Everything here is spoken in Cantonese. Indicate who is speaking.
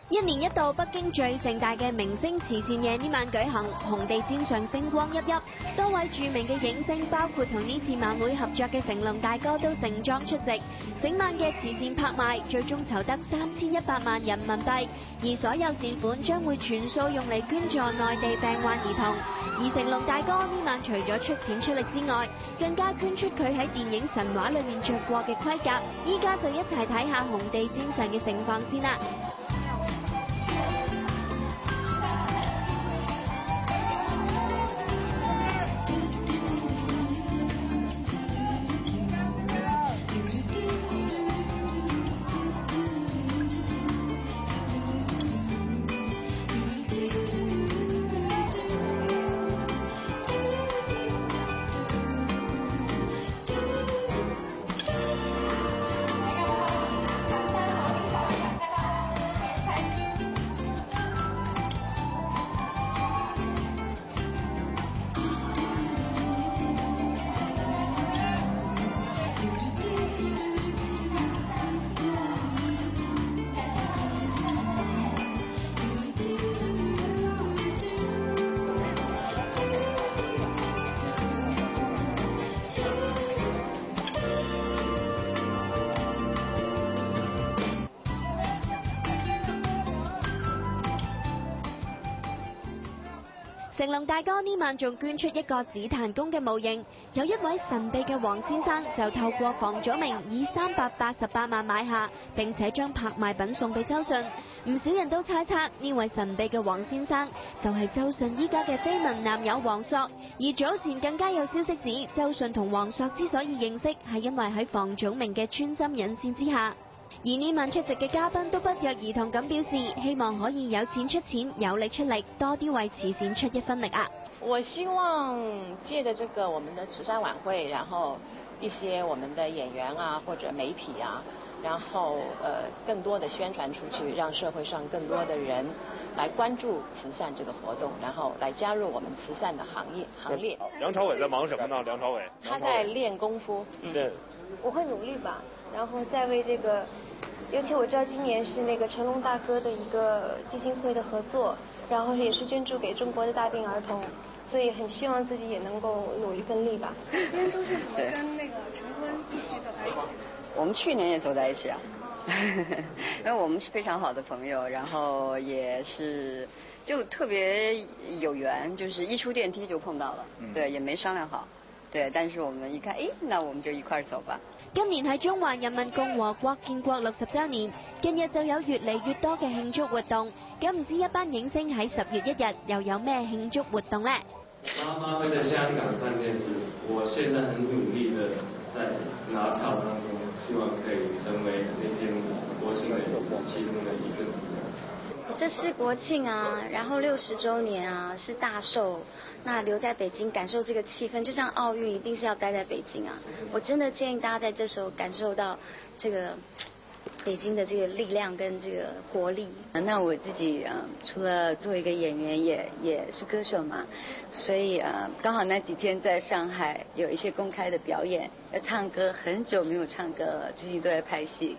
Speaker 1: 一年一度北京最盛大嘅明星慈善夜呢晚舉行，紅地毯上星光熠熠，多位著名嘅影星，包括同呢次晚會合作嘅成龍大哥都盛裝出席。整晚嘅慈善拍賣最終籌得3100萬人民幣，而所有善款將會全數用嚟捐助內地病患兒童。而成龍大哥呢晚除咗出錢出力之外，更加捐出佢喺電影神話裏面着過嘅盔甲。依家就一齊睇下紅地毯上嘅盛況先啦。成龍大哥呢晚仲捐出一個紫檀宮嘅模型，有一位神秘嘅黃先生就透過房祖名以388萬買下，並且將拍賣品送俾周迅。唔少人都猜測呢位神秘嘅黃先生就係周迅依家嘅緋聞男友黃索，而早前更加有消息指周迅同黃索之所以認識係因為喺房祖名嘅穿針引線之下。而呢晚出席嘅嘉賓都不約而同咁表示，希望可以有錢出錢，有力出力，多啲為慈善出一分力啊！
Speaker 2: 我希望借着這個我們的慈善晚會，然後一些我們的演員啊或者媒體啊，然後更多的宣傳出去，讓社會上更多的人來關注慈善這個活動，然後來加入我們慈善的行列。
Speaker 3: 梁朝偉在忙什麼呢？梁朝偉
Speaker 2: 他在練功夫。
Speaker 3: 對，
Speaker 4: 我會努力吧，然後再為這個。尤其我知道今年是那個成龍大哥的一個基金會的合作，然後也是捐助給中國的大病兒童，所以很希望自己也能夠努一份力吧。
Speaker 5: 今天周迅怎麼跟那個陳坤一起走在一起？
Speaker 6: 我們去年也走在一起啊，因為我們是非常好的朋友，然後也是就特別有緣，就是一出電梯就碰到了，對，也沒商量好，對，但是我們一看，誒，那我們就一塊兒走吧。
Speaker 1: 今年係中華人民共和國建國60週年，近日就有越嚟越多嘅慶祝活動。咁唔知一班影星喺10月1日又有咩慶祝活動呢？
Speaker 7: 媽媽會在香港看電視，我現在很努力的在拿票當中，希望可以成為那天國慶的其中的一份子。
Speaker 8: 這是國慶啊，然後60週年啊，是大壽。那留在北京感受這個氣氛，就像奧運一定是要待在北京啊！我真的建議大家在這時候感受到這個北京的這個力量跟這個活力。
Speaker 9: 那我自己除了做一個演員，也是歌手嘛，所以剛好那幾天在上海有一些公開的表演，要唱歌，很久沒有唱歌了，最近都在拍戲。